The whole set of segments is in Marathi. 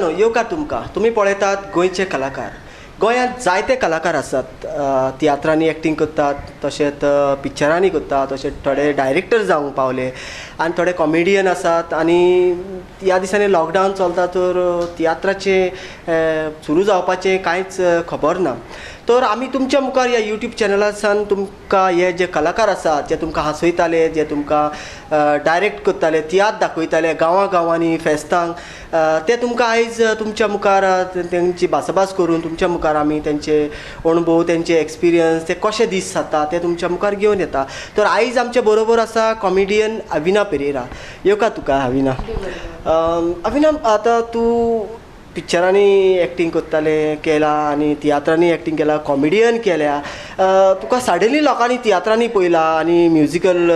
मित्रांनो येवकार तुमकां तुमी पळयतात गोंयचे कलाकार गोंयांत जायते कलाकार आसात तियात्रांनी एक्टींग करतात तशेंच पिक्चरांनी करतात तशेंच थोडे डायरेक्टर जावंक पावले आनी थोडे कॉमेडियन आसात आनी ह्या दिसांनी लॉकडावन चलता तर तियात्राचे सुरू जावपाचें कांयच खबर ना तर आमी तुमच्या मुखार ह्या यूट्यूब चॅनलासान तुमकां हे जे कलाकार आसात जे तुमकां हांसयताले जे तुमकां डायरेक्ट करताले तियात्र दाखयताले गांवांनी फेस्तांक ते तुमकां आयज तुमच्या मुखार तेंची भासाभास करून तुमच्या मुखार आमी तेंचे अणभव तेंचे एक्सपिरियन्स ते कशे दीस जाता ते तुमच्या मुखार घेवन येता तर आयज आमचे बरोबर आसा कॉमेडियन अविना पेरेरा येवकार तुका अविना अविना आतां तूं पिक्चरांनी एक्टींग करताले केला आनी तियात्रांनी एक्टींग केला कॉमेडियन केल्या तुका सडनली लोकांनी तियात्रांनी पळयला आनी म्युजिकल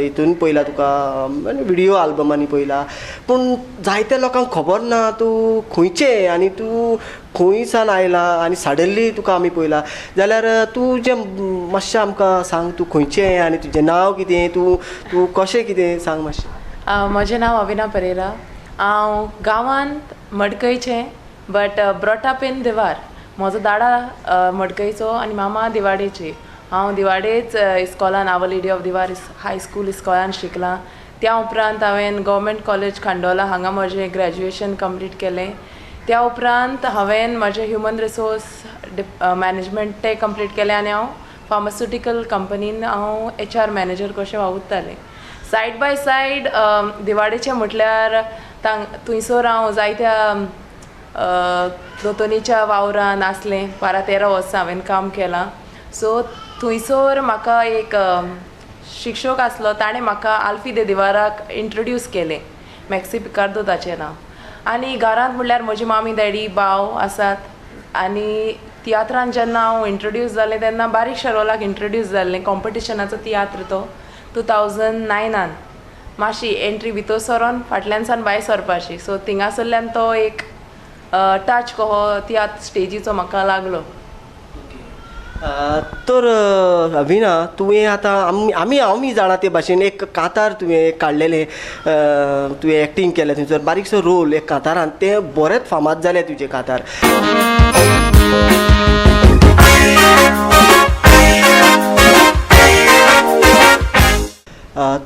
हितून पळयला तुका व्हिडिओ आल्बमांनी पळयला पूण जायत्या लोकांक खबर ना तूं खंयचे आनी तूं खंयसान आयला आनी सडनली तुका आमी पळयला जाल्यार तूं जें मातशें आमकां सांग तूं खंयचें आनी तुजें नांव कितें तूं कशें कितें सांग मातशें म्हजें नांव अविना पेरेरा हांव गांवांत मडकयचें but brought up in Divar म्हजो दाडा मडकयचो आनी मामा दिवाडेची हांव दिवाडेच इस्कॉलान our lady of Divar high school इस्कॉलान शिकलां त्या उपरांत हांवें गव्हर्मेंट कॉलेज खांडोला हांगा म्हजें ग्रॅज्युएशन कंप्लीट केलें त्या उपरांत हांवें म्हजें ह्युमन रिसोर्स मॅनेजमेंट तें कंप्लीट केलें आनी हांव फार्मास्युटिकल कंपनीन हांव HR मॅनेजर कशें वावुरतालें सायड बाय सायड दिवाडेचें म्हटल्यार थंयसर हांव जायत्या दोतोनीच्या वावरान आसलें 12-13 वर्सां हांवें काम केलां सो थंयसर म्हाका एक शिक्षक आसलो ताणें म्हाका आल्फी दे दिवाराक इंट्रोड्यूस केलें मॅक्सी पिकार्दो ताचें नांव आनी घरांत म्हणल्यार म्हजी मामी डॅडी भाव आसात आनी तियात्रान जेन्ना हांव इंट्रोड्यूस जालें तेन्ना बारीकशा रोलाक इंट्रोड्यूस जाल्लें कॉम्पिटिशनाचो तियात्र तो 2009 मातशी एंट्री भितर सरोन फाटल्यान सावन भायर सरपाची सो थिंगासरल्यान तो एक टच कहो तियात्र स्टेजीचो म्हाका लागलो तर अविना तुवें आतां आमी जाणा ते भाशेन एक कांतार तुवें काडलेलें तुवें एक्टींग केलें थंयसर बारीकसो रोल एक कांतारान तें बरेंच फामाद जालें तुजें कांतार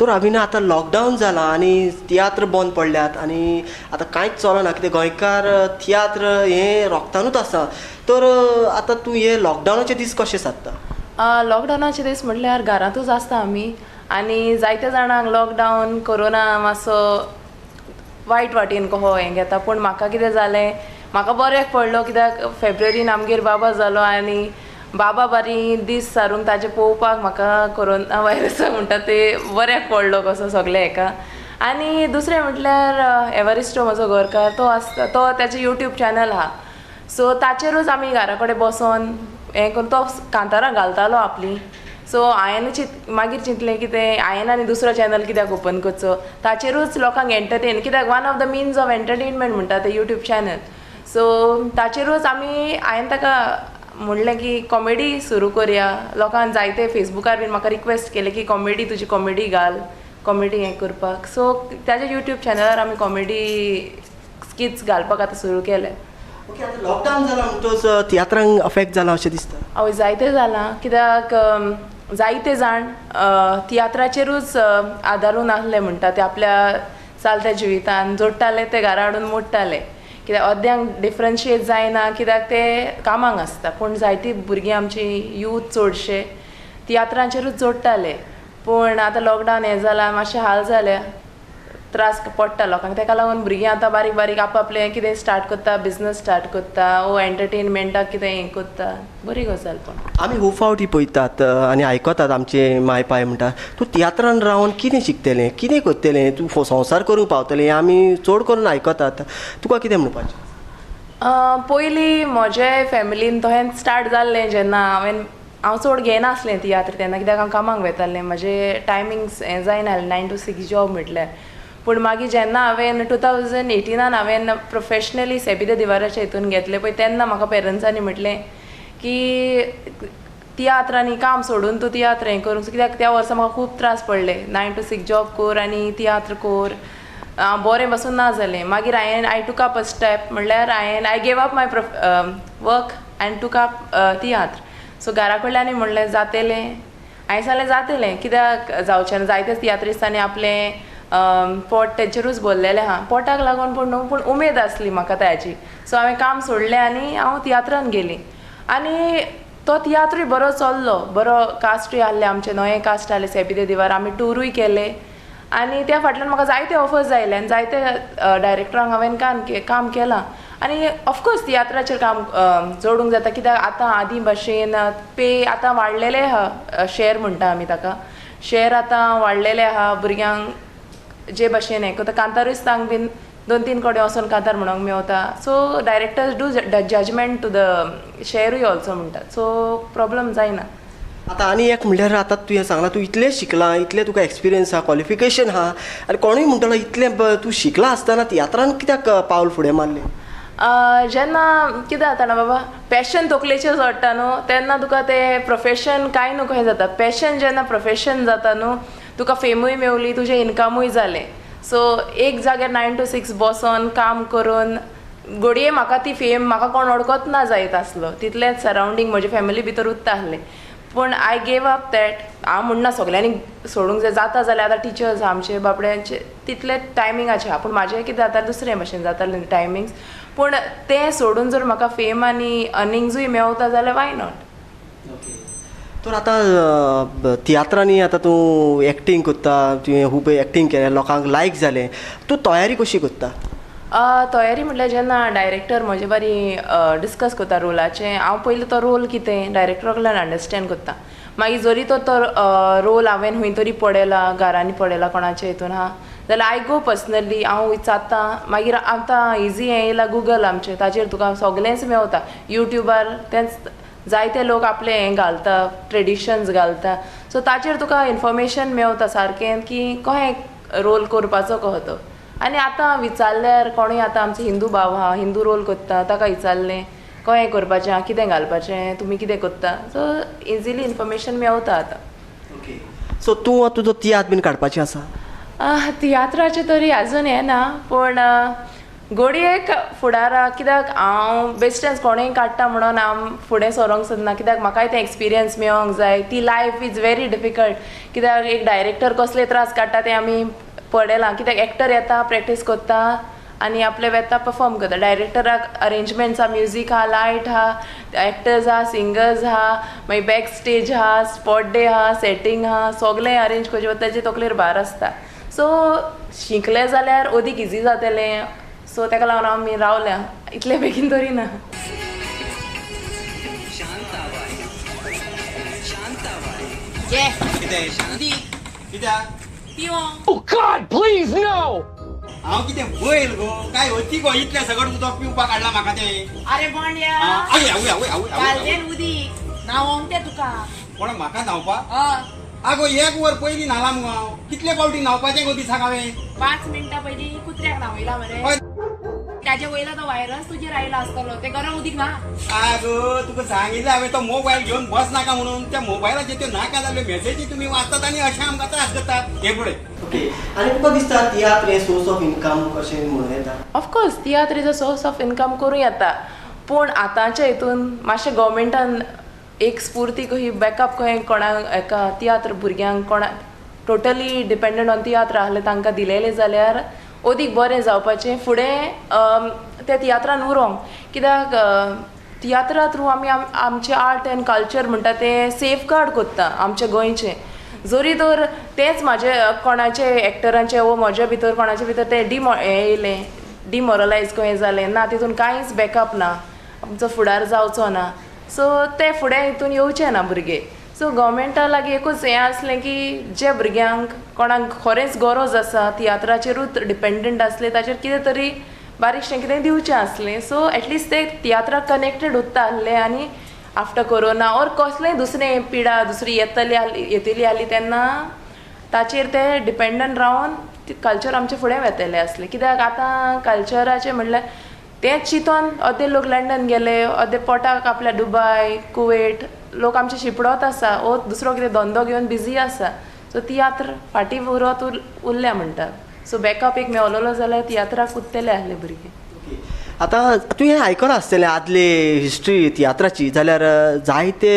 तर अविना आतां लॉकडावन जालां आनी तियात्र बंद पडल्यात आनी आतां कांयच चलना कितें गोंयकार तियात्र हें रोखतानूच आसा तर आतां तूं हे लॉकडावनाचे दीस कशे सादता लॉकडावनाचे दीस म्हटल्यार घरांतूच आसता आमी आनी जायत्या जाणांक लॉकडावन कोरोना मातसो वायट वाटेन कहो हें घेता पूण म्हाका कितें जालें म्हाका बऱ्याक पडलो कित्याक फेब्रुवारीन आमगेर बाबा जालो आनी बाबा बारी दीस सारून ताजे पळोवपाक म्हाका कोरोना वायरस म्हणटा ते बऱ्याक पडलो कसो सगळे हेका आनी दुसरें म्हटल्यार एवरिस्टो म्हजो घरकार तो आसता तो ताचें यूट्यूब चॅनल आहा सो ताचेरूच आमी घरा कडेन बसोन हें करून तो कांतारां घालतालो आपली सो हांवें मागीर चिंतलें कितें हांवें आनी दुसरो चॅनल कित्याक ओपन करचो ताचेरूच लोकांक एंटरटेन कित्याक one of the means of entertainment म्हणटा ते यूट्यूब चॅनल सो ताचेरूच हांवें ताका म्हणलें की कॉमेडी सुरू करुया लोकांक जायते फेसबुकार बीन म्हाका रिक्वेस्ट केले की कॉमेडी तुजी कॉमेडी घाल कॉमेडी हें करपाक सो ताच्या यूट्यूब चॅनलार आमी कॉमेडी स्किट्स घालपाक आतां सुरू केले ओके आतां लॉकडावन जाला म्हणटच तियात्रांक अफेक्ट जाला अशें दिसता हय जायतें जालां कित्याक जायते जाण तियात्राचेरूच आदारून आसले म्हणटा ते आपल्या चलत्या जिवितान जोडटाले ते घरा हाडून मोडटाले कित्याक अर्द्यांक डिफरन्शिएट जायना कित्याक ते कामाक आसता पूण जायतीं भुरगीं आमची यूथ चडशे तियात्रांचेरूच जोडटाले पूण आतां लॉकडावन हें जालां मातशें हाल जाल्या त्रास पडटा लोकांक ताका लागून भुरगीं आतां बारीक बारीक आपआपलें कितें स्टार्ट करता बिजनस स्टार्ट करता वो एंटरटेनमेंटाक कितें हें करता बरी गजाल पूण आमी खूब फावटी पळयतात आनी आयकतात आमचे माय पाय म्हणटा तूं तियात्रान रावन कितें शिकतलें कितें करतलें तूं संवसार करूंक पावतलें आमी चड करून आयकतात तुका कितें म्हणपाचें पयलीं म्हजे फॅमिलीन तहें स्टार्ट जाल्लें जेन्ना हांव चड घेयनासलें तियात्र तेन्ना कित्याक हांव कामाक वेतालें म्हजें टायमिंग्स हें जायना 9 to 6 जॉब म्हटल्यार पूण मागीर जेन्ना हांवें 2018 हांवें प्रोफेशनली सेबीदे दिवाराच्या हितून घेतलें पळय तेन्ना म्हाका पेरंट्सांनी म्हटलें की तियात्रांनी काम सोडून तूं तियात्र हें करूंक कित्याक त्या वर्सा म्हाका खूब त्रास पडले 9 to 6 जॉब कोर आनी तियात्र कोर बरें बसून ना जालें मागीर आय टूक अप अ स्टेप म्हणल्यार I gave up my work and टूक अप तियात्र सो घरा कडल्यानी म्हणलें जातलें हांवें सांगलें जातलें कित्याक जावचें ना जायतेच तियात्रिस्तांनी आपलें पोट तेंचेरूच भरलेलें आहा पोटाक लागून पूण न्हू पूण उमेद आसली म्हाका त्याची सो हांवें काम सोडलें आनी हांव तियात्रान गेलीं आनी तो तियात्रूय बरो चल्लो बरो कास्टूय आहले आमचे नवे कास्ट आहले सेपी दिवार आमी टुरूय केले आनी त्या फाटल्यान म्हाका जायते ऑफर्स आयले आनी जायते डायरेक्टरांक हांवें काम केलां आनी ऑफकोर्स तियात्राचेर काम जोडूंक जाता कित्याक आतां आदी भाशेन पे आतां वाडलेले आहा शॅर म्हणटा आमी ताका शॅर आतां वाडलेले आहा भुरग्यांक जे भाशेन हें कोता कांतारिस्तांक बीन 2-3 कडेन वचोन कांतार म्हणूंक मेवता so directors do judgement to the शॅरूय ऑल्सो म्हणटात सो प्रॉब्लम जायना आतां आनी एक म्हणल्यार आतां तुवें सांगलां तूं इतलें शिकलां इतलें तुका एक्सपिरियन्स आहा क्वॉलिफिकेशन आहा आनी कोणूय म्हणटलो इतलें तूं शिकला आसतना तियात्रान कित्याक पावल फुडें मारलें जेन्ना कितें जाता ना बाबा पॅशन तकलेचेर चडटा न्हू तेन्ना तुका तें प्रोफेशन कांय न्हू कशें जाता पॅशन जेन्ना प्रोफेशन जाता न्हू तुका फेमूय मेवली तुजें इनकमूय जालें सो एक जाग्यार 9 to 6 बसोन काम करून घडये म्हाका ती फेम म्हाका कोण अडकोत ना जायत आसलो तितलेंच सरावंडींग म्हजे फॅमिली भितर उरता आसलें पूण आय गेव अप दॅट हांव म्हणना सगल्यांनी सोडूंक जाय जाता जाल्यार आतां टिचर्स आमचे बाबड्यांचे तितले टायमिंगाचे आहा पूण म्हाजें कितें जाता दुसरे भशेन जातालें टायमिंग्स पूण तें सोडून जर म्हाका फेम आनी अर्निंग्सूय मेवता जाल्यार वाय नॉट तर आतां तियात्रांनी आतां तूं एक्टींग कोत्ता तुवें खूब एक्टींग केलें लोकांक लायक जालें तूं तयारी कशी कोत्ता तयारी म्हटल्यार जेन्ना डायरेक्टर म्हजे बारी डिस्कस करता रोलाचें हांव पयलीं तो रोल कितें डायरेक्टरा कडल्यान अंडरस्टँड करता मागीर जरी तो रोल हांवें खंय तरी पडयला घरांनी पडयला कोणाच्या हितून आहा जाल्यार आय गो पर्सनली हांव विचारतां मागीर आतां इजी हें येयला गुगल आमचें ताचेर तुका सगळेंच मेवता युट्यूबार तेंच जायते लोक आपले हें घालता ट्रेडिशन्स घालता सो ताचेर तुका इन्फॉर्मेशन मेवता सारकें की कहें रोल करपाचो कहो तो आनी आतां विचारल्यार कोणूय आतां आमचो हिंदू भाव आहा हिंदू रोल कोत्ता ताका विचारलें कहें करपाचें कितें घालपाचें तुमी कितें कोत्ता सो इजिली इन्फॉर्मेशन मेवता आतां ओके सो तूं तुजो तियात्र बीन काडपाचें आसा तियात्राचें तरी आजून हें ना पूण घडयेक फुडाराक कित्याक हांव बेस्टेंच कोणेंय काडटा म्हणून हांव फुडें सरोंक सोदना कित्याक म्हाकाय तें एक्सपिरियन्स मेळोंक जाय ती लायफ इज व्हेरी डिफिकल्ट कित्याक एक डायरेक्टर कसले त्रास काडटा तें आमी पळयलां कित्याक एक्टर येता प्रॅक्टीस कोत्ता आनी आपले वेता परफॉर्म करता डायरेक्टराक अरेंजमेंट्स आहा म्युजीक आहा लायट आहा एक्टर्स आहा सिंगर्स आहा मागीर बॅक स्टेज आहा स्पॉट डे आहा सेटींग आहा सगळें अरेंज करचें पडटा तेजे तकलेर भार आसता सो शिकलें जाल्यार अदीक इजी जातलें सो ताका लागून आमी रावल्या इतले बेगीन तरी ना Oh God, please no! हांव कितें बैल गो काय होती गो इतलें सगळं उदक पिवपाक हाडला म्हाका तें अरे बोंड्या आवय आवय आवय आवय घाललें उदीक न्हांवोंक तें तुका कोण म्हाका न्हांवपाक हय आगो 1 वर पयलीं न्हाला मुगो हांव कितले फावटी न्हांवपाचें गो दिसाक हांवें 5 मिनटां पयलीं कुत्र्याक न्हावयला मरे हय. ताचे वयलो तो व्हायरस तुजेर आयला आसतलो ते गरम उदीक ना आगो तुका सांगिल्लें हांवें तो मोबायल घेवन बस नाका म्हणून त्या मोबायलाचेर त्यो नाका जाल्ल्यो मेसेजी तुमी वाचतात आनी अशें आमकां त्रास करतात हे पळय ओके आनी तुका दिसता तियात्र हें सोर्स ऑफ इनकम कशें म्हणून येता of course tiatr is a source of income करूं येता पूण आतांच्या हितून मातशें गव्हर्मेंटान एक स्फूर्ती कशी बॅकअप खंय कोणाक एका तियात्र भुरग्यांक कोणाक टोटली डिपेंडंट ऑन तियात्र आहले तांकां दिलेले जाल्यार अदीक बरें जावपाचें फुडें त्या तियात्रान उरोंक कित्याक तियात्रा थ्रू आमी आमचे आर्ट एंड कल्चर म्हणटा तें सेफगार्ड कोत्ता आमचे गोंयचें जरी तर तेंच म्हाजे कोणाचे एक्टरांचे वो म्हज्या भितर कोणाचे भितर तें येयलें डिमोरलायज खंय जालें ना तितून कांयच बॅकअप ना आमचो फुडार जावचो ना सो ते फुडें हितून येवचे ना भुरगे सो गव्हर्मेंटा लागीं एकूच हें आसलें की जे भुरग्यांक कोणाक खरेंच गरज आसा तियात्राचेरूच डिपेंडंट आसले ताचेर कितें तरी बारीकशें कितें दिवचें आसलें सो एटलिस्ट ते तियात्राक कनेक्टेड उरता आसलें आनी आफ्टर कोरोना और कसलेंय दुसरें पिडा दुसरी येतली आसली तेन्ना ताचेर ते डिपेंडंट रावन कल्चर आमचे फुडें वेतले आसले कित्याक आतां कल्चराचें म्हणल्यार तेंच चिंतोन अदे लोक लंडन गेले अदे पोटाक आपल्या दुबय कुवेट लोक आमचे शिपडोत आसा वो दुसरो कितें धंदो घेवन बिजी आसा सो तियात्र फाटीं उरत उरल्या म्हणटा सो बॅकअप एक मेळलोलो जाल्यार तियात्राक कुदतले आहले भुरगे. आतां तुवें आयकलां आसतलें आदले हिस्ट्री तियात्राची, जाल्यार जायते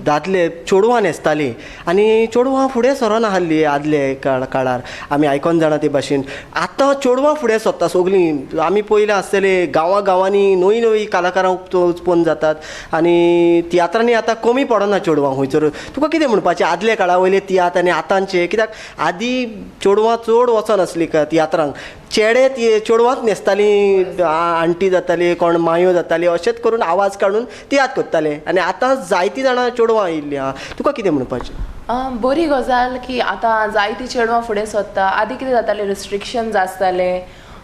दादले चेडवां न्हेसतालीं आनी चेडवां फुडें सरनाहलीं आदले काळार. आमी आयकोन जाणा ते भाशेन आतां चेडवां फुडें सरता सगलीं. आमी पयलें आसतलें गांवांनी नवीं नवीं कलाकारां उत्पन्न जातात आनी तियात्रांनी आतां कमी पडना चेडवां खंयसर. तुका कितें म्हणपाचें आदले काळा वयले तियात्र आनी आतांचे? कित्याक आदीं चेडवां चड वचनासलीं तियात्रांक. चेडे चेडवांच न्हेसतालीं, आंटी जाताली, कोण मायो जाताली, अशेंच करून आवाज काडून तियात्र करताले. आनी आतां जायतीं जाणां चेडवां आयिल्लीं आहा. तुका कितें म्हणपाचें? बरी गजाल की आतां जायतीं चेडवां फुडें सरता. आदीं कितें जातालें, रिस्ट्रिक्शन्स आसताले,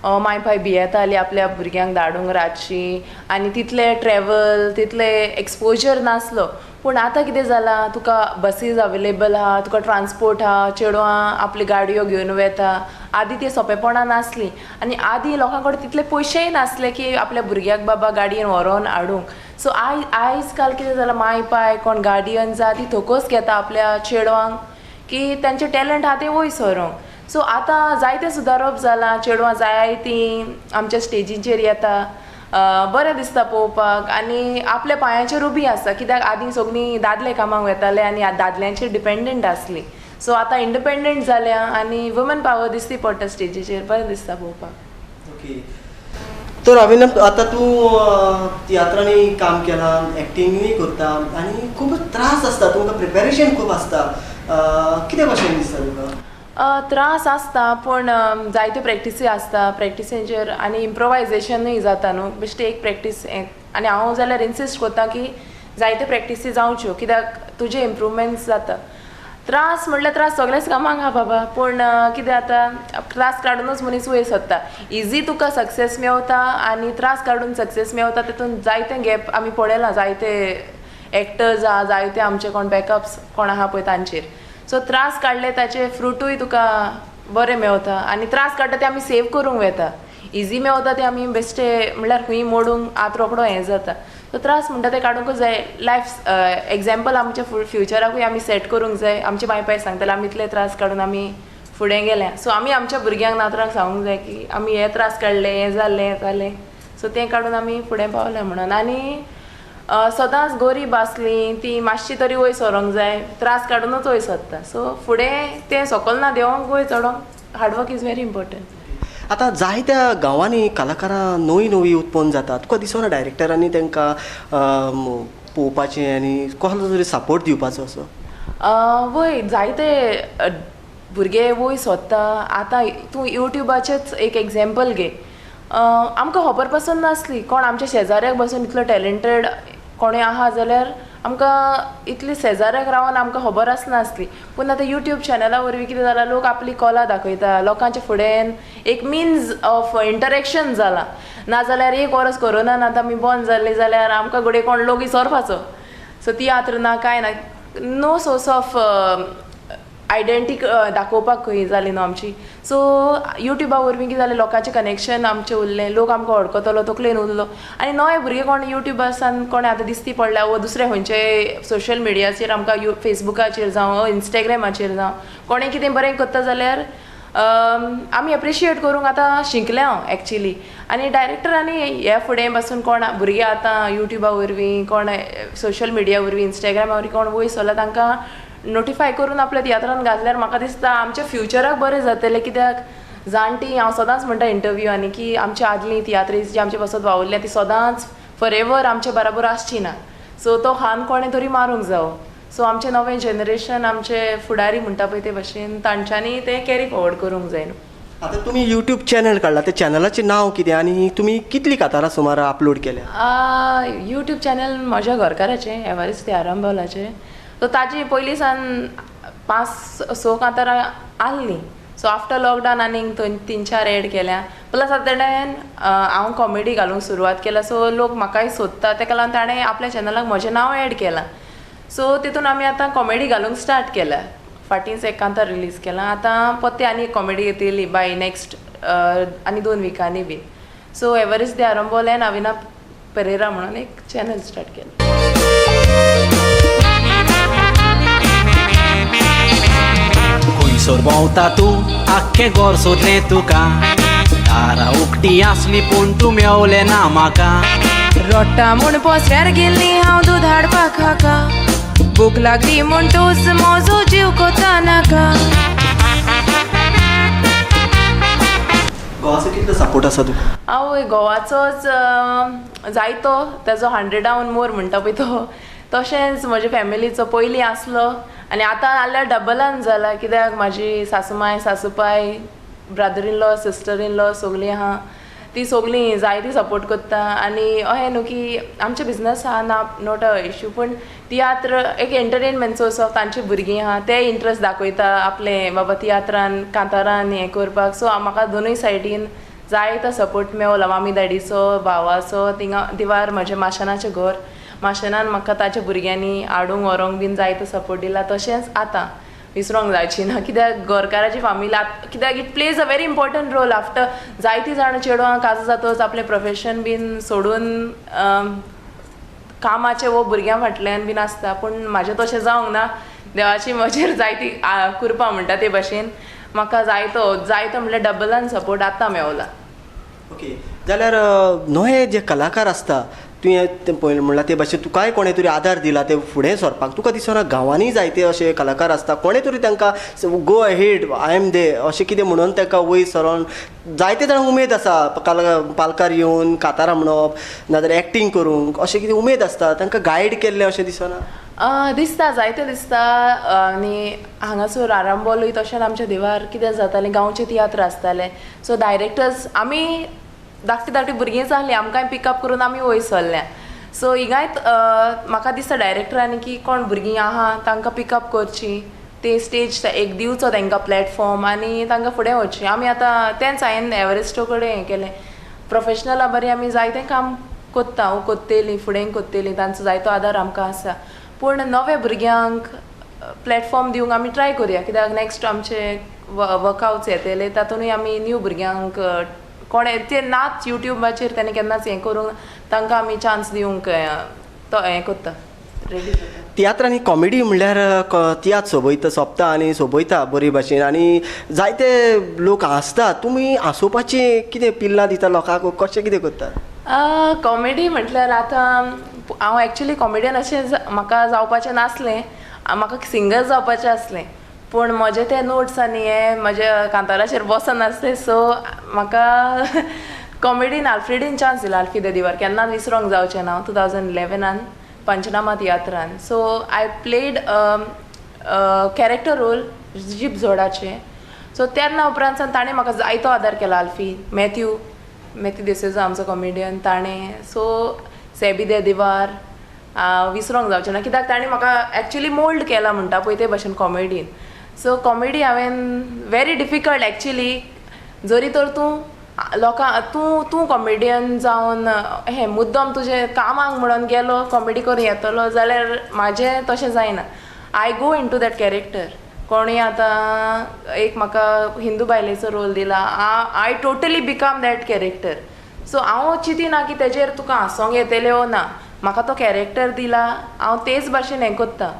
माय पाय भियेतालीं आपल्या भुरग्यांक धाडूंक रातची आनी तितले ट्रॅवल तितले एक्सपोजर नासलो. पूण आतां कितें जालां, तुका बसीज अवेलेबल आहा, तुका ट्रान्सपोर्ट आहा, चेडवां आपली गाडयो घेवन वेता. आदीं ती सोंपेपणां नासलीं आनी आदीं लोकां कडेन तितले पयशेय नासले की आपल्या भुरग्याक बाबा गाडयेन व्हरोन हाडूंक. सो आयज काल कितें जालां, माय पाय कोण गार्डियन्स आहा ती थोकोस घेता आपल्या चेडवांक की तांचे टॅलंट आहा तें वयर सरोंक. सो आतां जायतें सुदारप जालां. चेडवां जायतीं आमच्या स्टेजीचेर येता, बरें दिसता पळोवपाक आनी आपल्या पांयाचेर उबी आसा. कित्याक आदीं सगळीं दादले कामाक वेताले आनी दादल्यांचेर डिपेंडंट आसलीं. सो आतां इंडिपेंडंट जाल्या आनी वुमन पावर दिसती पडटा स्टेजीचेर, बरें दिसता पळोवपाक. ओके. तर अभिनव, आतां तूं तियात्रांनी काम केलां, एक्टिंगूय करता आनी खूब त्रास आसता, तुमकां प्रिपेरेशन खूब आसता. कितें भाशेन दिसता तुका? त्रास आसता पूण जायत्यो प्रॅक्टिसी आसता. प्रॅक्टिसेंचेर आनी इम्प्रोवायजेशनूय जाता न्हू, बेश्टे एक प्रॅक्टीस आनी हांव जाल्यार इन्सिस्ट करता की जायत्यो प्रॅक्टिसी जावच्यो कित्याक तुजे इम्प्रूवमेंट्स जाता. त्रास म्हटल्यार त्रास सगळेच कामाक आहा बाबा, पूण कितें जाता, त्रास काडूनच मनीस वयर सरता. इजी तुका सक्सेस मेवता आनी त्रास काडून सक्सेस मेवता, तितून जायते गॅप आमी पळयलां. जायते एक्टर्स आहा, जायते आमचे कोण बॅकअप्स कोण आहा पळय तांचेर. सो त्रास काडले ताचे फ्रुटूय तुका बरें मेवता आनी त्रास काडटा ते आमी सेव करूंक वेता. इजी मेवता ते आमी बेश्टे म्हळ्यार खंय मोडूंक आत रोकडो हें जाता. सो त्रास म्हणटा ते काडूंकूच जाय. लायफ एग्जाम्पल आमच्या फ्युचराकूय आमी सेट करूंक जाय. आमचे बाय पाय सांगताले आमी इतले त्रास काडून आमी फुडें गेल्या. सो आमी आमच्या भुरग्यांक नातरांक सांगूंक जाय की आमी हे त्रास काडले, हें जालें. सो तें काडून आमी फुडें पावले म्हणून. आनी सदांच गरीब आसलीं ती मातशी तरी वयर सरोंक जाय, त्रास काडूनच वयर सरता. सो फुडें तें सकयल ना देंवोंक वयर चडोंक हार्डवर्क इज व्हेरी इम्पॉर्टंट. आतां जायत्या गांवांनी कलाकारां नवीं उत्पन्न जातात. तुका दिसना डायरेक्टरांनी तांकां पळोवपाचें आनी कसलो तरी सपोर्ट दिवपाचो असो? वय जायते भुरगे वयर सोदता. आतां तूं युट्यूबाचेच एक एग्जाम्पल घे. आमकां खबर पासून नासली कोण आमच्या शेजाऱ्याक बसून इतलो टॅलंटेड कोणूय आहा जाल्यार आमकां इतली शेजाऱ्याक रावन आमकां खबर आसनासली. पूण आतां युट्यूब चॅनला वरवीं कितें जालां, लोक आपली कला दाखयता, लोकांच्या फुडें एक मिन्स ऑफ इंटरेक्शन जाला. नाजाल्यार एक वर्स कोरोनान आतां आमी बंद जाल्ली जाल्यार आमकां घडये कोण लोक विसरपाचो. सो तियात्र ना कांय ना, नो सोर्स ऑफ आयडेंटिटी दाखोवपाक खंय जाली न्हू आमची. सो युट्यूबा वरवीं कितें जालें, लोकांचें कनेक्शन आमचें उरलें, लोक आमकां वळखतलो, तकलेन उरलो. आनी नवे भुरगे कोण युट्यूबासान कोण आतां दिसती पडल्या वो दुसरे खंयचे सोशल मिडियाचेर आमकां फेसबुकाचेर जावं इंस्टाग्रामाचेर जावं कोणें कितें बरें करता जाल्यार आमी एप्रिशिएट करूंक आतां शिकले हांव एक्चुली. आनी डायरेक्टरांनी ह्या फुडें पासून कोण भुरगे आतां युट्यूबा वरवीं कोण सोशल मिडिया वरवीं इंस्टाग्रामा वरवीं कोण वयर सरला तांकां नोटिफाय करून आपल्या तियात्रान घातल्यार म्हाका दिसता आमच्या फ्युचराक बरें जातलें. कित्याक जाणटी हांव सदांच म्हणटा इंटरव्यूआंनी की आमच्या आदलीं तियात्रीज जी आमचे पासत वावुरल्या ती सदांच फॉर एवर आमचे बराबर आसची ना. सो तो हान कोणें तरी मारूंक जावो. सो आमचें नवें जनरेशन, आमचे फुडारी म्हणटा पळय ते भाशेन तांच्यांनी तें कॅरी फॉवर्ड करूंक जाय न्हू. आतां तुमी यूट्यूब चॅनल काडला, त्या चॅनलाचें नांव कितें आनी तुमी कितलीं कातारां सुमार अपलोड केल्या? यूट्यूब चॅनल म्हज्या घरकाराचें, एवारिस्ट आरंभवलाचें. सो ताजी पयलीं सान 5-6 कांतारां आहलीं. सो आफ्टर लॉकडावन आनीक 3-4 एड केल्या. प्लस आतां ताणें हांव कॉमेडी घालूंक सुरवात केला. सो लोक म्हाकाय सोदता, ताका लागून ताणें आपल्या चॅनलाक म्हजें नांव एड केलां. सो तितून आमी आतां कॉमेडी घालूंक स्टार्ट केल्या. फाटींच एक कांतार रिलीज केलां. आतां परते आनी एक कॉमेडी येतली बाय नेक्स्ट आनी 2 विकांनी बी. सो एवरेस्ट आरंभवलें नविना पेरेरा म्हणून एक चॅनल स्टार्ट केलें. कोई थंयसर भोंवता तूं आख्खें गोर सोदलें तुका दारां उक्तीं आसलीं पूण तूं मेवलें ना म्हाका रोट्टा म्हूण पोसऱ्यार गेल्ली हांव दूद हाडपाक हाका भूक लागली म्हूण तूंच म्हजो जीव कोता नाका गोवाचो कितलो सपोर्ट आसा तुका आवय गोवाचोच जायतो तेजो 100 मोर म्हणटा पळय तो तशेंच म्हज्या फॅमिलीचो पयलीं आसलो आनी आतां जाल्यार डबलान जाला कित्याक म्हाजी सासूमाय सासूपाय brother in law sister in law सगलीं आहा ती सगलीं जायती सपोर्ट करता आनी अहें न्हू की आमचे बिजनस आहा ना नॉट अ इश्यू पूण तियात्र एक एंटरटेनमेंट सोर्स ऑफ तांची भुरगीं आहा ते इंट्रस्ट दाखयता आपले बाबा तियात्रान कांतारान हें करपाक सो म्हाका दोनूय सायडीन जायतो सपोर्ट मेवलो मामी डॅडीचो भावाचो थिंगा दिवार म्हजें माशेनाचें घर माशेनान म्हाका ताच्या भुरग्यांनी हाडूंक व्हरोंक बीन जायतो सपोर्ट दिला तशेंच आतां विसरोंक जायची ना कित्याक गोरकाराची फामील कित्याक it plays a very important role after जायतीं जाणां चेडवां काजू जातोच आपलें प्रोफेशन बीन सोडून कामाचे वो भुरग्यां फाटल्यान बीन आसता पूण म्हाजें तशें जावंक ना देवाची म्हजेर जायती कृपा म्हणटा ते भाशेन म्हाका जायतो म्हणल्यार डबलान सपोर्ट आतां मेवला ओके जाल्यार नवे जे कलाकार आसता तुवें तें पळयलें म्हणल्यार ते भाशेन तुकाय कोणें तरी आदार दिला ते फुडें सरपाक तुका दिसना गांवांनी जायते अशे कलाकार आसता कोणें तरी तांकां गो अहेड आय एम दे अशें कितें म्हणून तांकां वयर सरोन जायते जाणांक उमेद आसा पालकार येवन कांतारां म्हणप नाजाल्यार एक्टींग करूंक अशें कितें उमेद आसता तांकां गायड केल्लें अशें दिसना दिसता जायते दिसता आनी हांगासर आरांबोलूय तशेंच आमच्या देवार कितें जातालें गांवचे तियात्र आसताले सो डायरेक्टर्स आमी धाकटी भुरगींच आहलीं आमकांय पिकअप करून आमी वयर सरल्या सो हिंगायत म्हाका दिसता डायरेक्टरांनी की कोण भुरगीं आहा तांकां पिकअप करची ते स्टेज एक दिवचो तांकां प्लॅटफॉर्म आनी तांकां फुडें वचचें आमी आतां तेंच हांवें एवरेस्टो कडेन हें केलें प्रोफेशनला बरें आमी जायतें काम कोत्ता कोत्तेलीं फुडें कोत्तेलीं तांचो जायतो आदार आमकां आसा पूण नवे भुरग्यांक प्लॅटफॉर्म दिवंक आमी ट्राय करुया कित्याक नेक्स्ट आमचे वर्कआउट्स येतले तातूंतूय आमी न्यू भुरग्यांक कोणे ते नाच युट्यूबाचेर तेणे केन्नाच हें करूंक तांकां आमी चान्स दिवंक तो हें कोत्ता रेडी तियात्रांनी कॉमेडी म्हणल्यार तियात्र सोंपता आनी सोंपयता बरे भाशेन आनी जायते लोक हांसतात तुमी हांसोवपाची कितें पिल्लां दिता लोकांक कशें कितें करता कॉमेडी म्हटल्यार आतां हांव एक्चुली कॉमेडियन अशें म्हाका जावपाचें नासलें म्हाका सिंगर जावपाचें आसलें पूण म्हजे ते नोट्स आनी हे म्हज्या कांताराचेर बसन आसले सो म्हाका कॉमेडीन आल्फ्रेडीन चान्स दिला आल्फी द दिवार केन्नाच विसरोंक जावचें ना 2011 पंचनामा तियात्रान so I played character role जीप जोडाचे सो तेन्ना उपरांत ताणें म्हाका जायतो आदार केला आल्फी मॅथ्यू देसेजा आमचो कॉमेडियन ताणें सो सेबी दे दिवार विसरोंक जावचें ना कित्याक ताणें म्हाका एक्चुली मोल्ड केला म्हणटा पळय ते भाशेन कॉमेडीन सो कॉमेडी हांवें व्हेरी डिफिकल्ट एक्चुली जरी तर तूं कॉमेडियन जावन हें मुद्दम तुजें कामाक म्हणून गेलो कॉमेडी करून येतलो जाल्यार म्हाजें तशें जायना आय गो इन टू दॅट कॅरेक्टर कोणूय आतां एक म्हाका हिंदू बायलेचो रोल दिला I totally become that character so हांव चिंतिना की तेजेर तुका हांसोंक येतलें ओ ना म्हाका तो कॅरेक्टर दिला हांव तेच भाशेन हें कोत्ता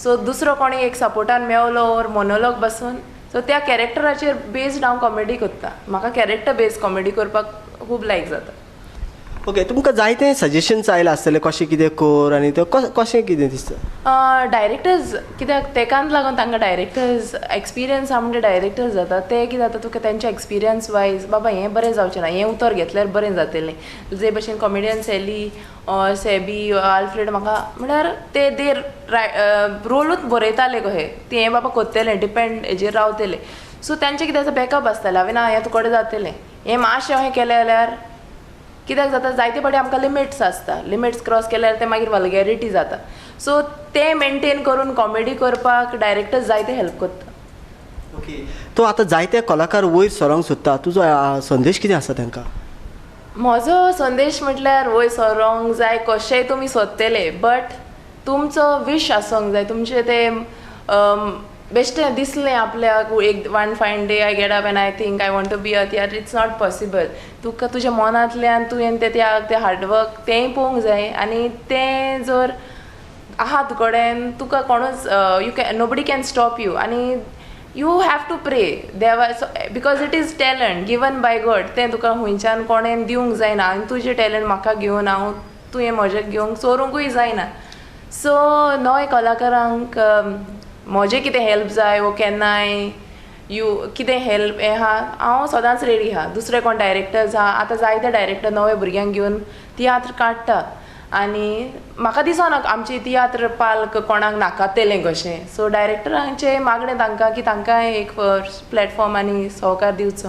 सो दुसरो कोणी एक सपोर्टान मेवलो ओर मोनोलॉग बसून सो त्या कॅरेक्टराचेर बेस्ड हांव कॉमेडी कोत्ता म्हाका कॅरेक्टर बेस्ड कॉमेडी करपाक खूब लायक जाता ओके तुमकां जायते सजेशन्स आयला आसतले कशें कितें कर आनी तो कशें कितें दिसता डायरेक्टर्स कित्याक तेकाच लागून तांकां डायरेक्टर्स एक्सपिरियन्स आमचे डायरेक्टर्स जाता ते कितें जाता तुका तेंच्या एक्सपिरियन्स वायज बाबा हें बरें जावचें ना हें उतर घेतल्यार बरें जातलें जे भशेन कॉमेडियन सेली सेबी आल्फ्रेड म्हाका म्हळ्यार ते रोलूच बरयताले कशें ते हें बाबा कोत्तेलें डिपेंड हेजेर रावतलें सो तेंचें कितें बॅकअप आसतालें हांवें हें तुकडे जातलें हें मातशें अशें केलें जाल्यार कित्याक जाता जायते फावटी आमकां लिमिट्स आसता लिमिट्स क्रॉस केल्यार ते मागीर वल्गॅरिटी जाता सो ते मेनटेन करून कॉमेडी करपाक डायरेक्टर्स जायते हेल्प करता ओके तो आतां जायते कलाकार वयर सरोंक सोदता तुजो संदेश कितें आसा तांकां म्हजो संदेश म्हटल्यार वयर सरोंक जाय कशेंय तुमी सोदतले बट तुमचो विश आसूंक जाय तुमचें तें बेश्टें दिसलें आपल्याक एक one fine day I get up and I think I want to be a theatre it's not possible तुका तुज्या मनांतल्यान तुवें ते हार्डवर्क तेंय पळोवंक जाय आनी तें जर आहा तुकडेन तुका कोणूच you can nobody can stop you आनी यू हॅव टू प्रे देवा because it is talent given by God तें तुका खंयच्यान कोणें दिवंक जायना आनी तुजें टॅलंट म्हाका घेवन हांव तुवें म्हजें घेवंक चोरूंकूय जायना सो नवे कलाकारांक म्हजें कितें हेल्प जाय वो केन्नाय कितें हेल्प हें आहा हांव सदांच रेडी आहा दुसरे कोण डायरेक्टर्स आहा आतां जायते डायरेक्टर नवे भुरग्यांक घेवन तियात्र काडटा आनी म्हाका दिसना आमची तियात्र पालक कोणाक नाकातेलें कशें सो डायरेक्टरांचें मागणें तांकां की तांकांय एक प्लॅटफॉर्म आनी सहकार दिवचो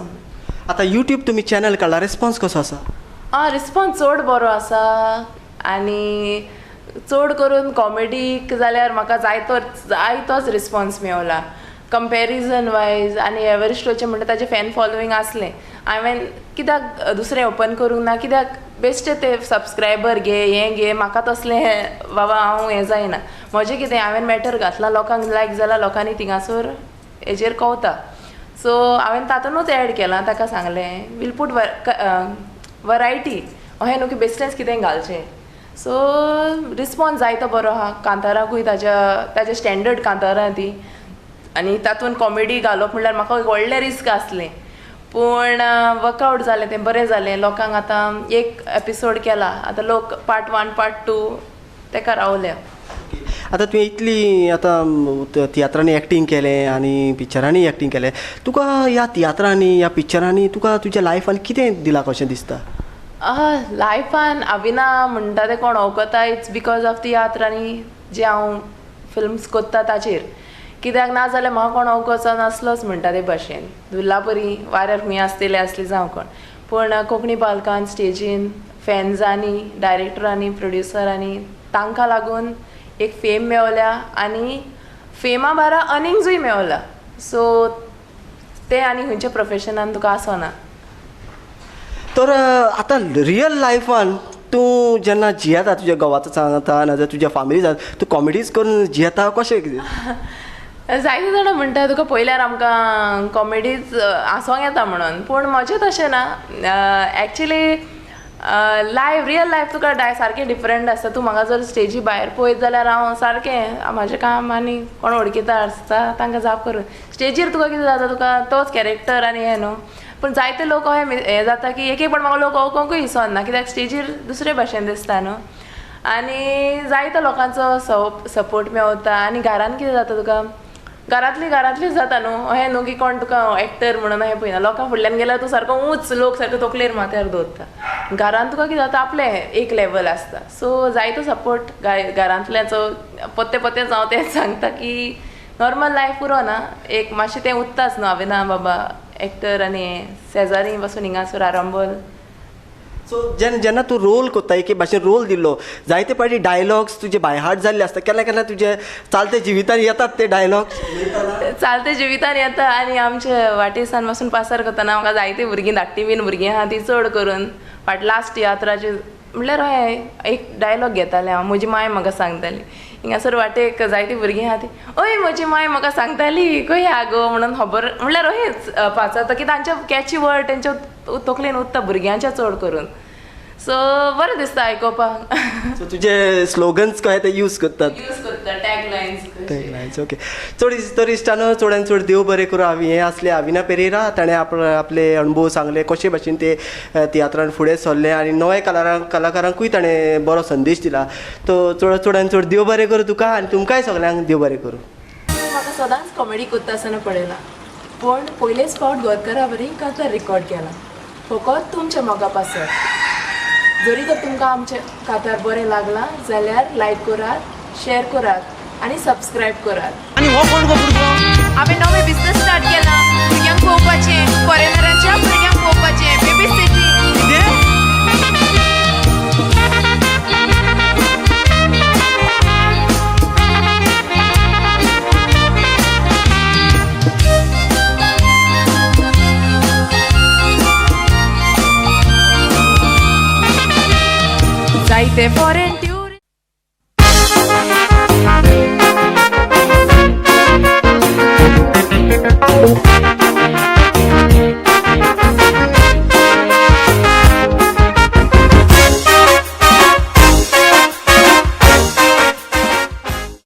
आतां यूट्यूब तुमी चॅनल काडला रिस्पॉन्स कसो आसा रिस्पॉन्स चड बरो आसा आनी चड करून कॉमेडीक जाल्यार म्हाका जायतोच रिस्पॉन्स मेवला कंपॅरिजन वायज आनी एव्हरेस्टोचें म्हणटा ताजें फॅन फॉलोवींग आसलें हांवें कित्याक दुसरें ओपन करूंक ना कित्याक बेश्टे ते सबस्क्रायबर हें घे म्हाका तसलें बाबा हांव हें जायना म्हजें कितें हांवें मॅटर घातला लोकांक लायक जाल्यार लोकांनी थिंगासोर हेजेर कवता सो हांवें तातूंतूच एड केलां ताका सांगलें वील पूट वरायटी अहें न्हू की बेश्टेंच कितें घालचें सो रिस्पॉन्स जायतो बरो आहा कांताराकूय ताजें स्टँडर्ड कांतारां ती आनी तातूंत कॉमेडी घालप म्हणल्यार म्हाका एक व्हडलें रिस्क आसलें पूण वर्कआवट जालें तें बरें जालें लोकांक आतां एक एपिसोड केला आतां लोक पार्ट 1 पार्ट 2 तेका रावल्या आतां तुवें इतली आतां तियात्रांनी एक्टींग केलें आनी पिक्चरांनी एक्टींग केलें तुका ह्या तियात्रांनी ह्या पिक्चरांनी तुका तुज्या लायफान कितें दिलां कशें दिसता लायफान हांवें म्हणटा तें कोण अवकता इट्स बिकॉज ऑफ तियात्रांनी जे हांव फिल्म्स कोत्ता ताचेर कित्याक नाजाल्यार म्हाका कोण अवकचो नासलोच म्हणटा ते भाशेन दुर्ला बरी वाऱ्यार खंय आसतले आसली जावं कोण पूण कोंकणी पालकान स्टेजीन फॅन्सांनी डायरेक्टरांनी प्रोड्युसरांनी तांकां लागून एक फेम मेवल्या आनी फेमा बारा अर्निंग्सूय मेवला सो ते आनी खंयच्या प्रोफेशनान तुका आसना तर आतां रियल लायफान तूं जेन्ना जियेता तुज्या घोवाचो सांगता नाजाल्यार तुज्या फॅमिली तूं कॉमेडीज करून जियेता कशें कितें जायते जाणां म्हणटा तुका पयल्यार आमकां कॉमेडीज आसोंक येता म्हणून पूण म्हजें तशें ना एक्चुली रियल लायफ तुका सारकें डिफरंट आसता तूं म्हाका जर स्टेजी भायर पळयत जाल्यार हांव सारकें म्हजें काम आनी कोण वळखीता आसता तांकां जाप करून स्टेजीर तुका कितें जाता तुका तोच कॅरेक्टर आनी हें न्हू पूण जायते लोक हें जाता की एक पण म्हाका लोक वळखोंकूय विसरना कित्याक स्टेजीर दुसरे भाशेन दिसता न्हू आनी जायतो लोकांचो सपोर्ट मेवता आनी घरान कितें जाता तुका घरांतलीच जाता न्हू अहें न्हू की कोण तुका एक्टर म्हणून अहें पळयना लोकां फुडल्यान गेल्यार तूं सारको ऊंच लोक सारको तकलेर माथ्यार दवरता घरान तुका कितें जाता आपलें एक लेवल आसता सो जायतो सपोर्ट घरांतल्याचो पत्ते हांव तेंच सांगता की नॉर्मल लायफ पुरो ना एक मातशें तें उत्ताच न्हू हांवें ना बाबा एक्टर आनी शेजारी पासून हिंगासर आरंबोल सो जेन्ना तूं रोल कोत्ता एक भाशेन रोल दिल्लो जायते फावटी डायलॉग्स तुजे बायहार्ट जाल्ले आसता केन्ना तुजे चालते जिवितान येतात ते डायलॉग्स चालते जिवितान येता आनी आमचे वाटेसान पासून पासार करतना म्हाका जायती भुरगीं धाकटी बीन भुरगीं आहा ती चड करून फाट लास्ट तियात्राचे म्हणल्यार हय एक डायलॉग घेतालें हांव म्हजी माय म्हाका सांगताली हिंगासर वाटेक जायतीं भुरगीं आहा ती ओय म्हजी माय म्हाका सांगताली खंय हा गो म्हणून खबर म्हणल्यार अहेंच पाचता की तांच्या कॅची वर्ड तेंच्या तकलेन उत्ता भुरग्यांच्या चड करून सो बरें दिसता आयकोपाक सो तुजे स्लोगन्स कहे ते यूज करतात टॅगलायन्स ओके चड इश्टानो चडान चड देव बरें करूं हें असलें अविना पेरेरा ताणें आपले अणभव सांगले कशे भाशेन ते तियात्रान फुडें सरले आनी नवे कलाकारांकूय ताणें बरो संदेश दिला तो चडान चड देव बरें करूं तुका आनी तुमकांय सगल्यांक देव बरें करूं म्हाका सदांच कॉमेडी करता आसतना पळयलां पूण पयलेच फावट गोरकरा बरी कांतार रिकॉर्ड केला फकत तुमच्या मोगा पासर जरी तर तुमकां आमचें कांतार बरें लागलां जाल्यार लायक करात शेअर करात आनी सबस्क्रायब करात आनी हो कोण गो भुरगो हांवें नवें बिझनेस स्टार्ट केला भुरग्यांक पळोवपाचें फॉरेनरांच्या भुरग्यांक पळोवपाचें बेबी सिटी जायते फॉरेन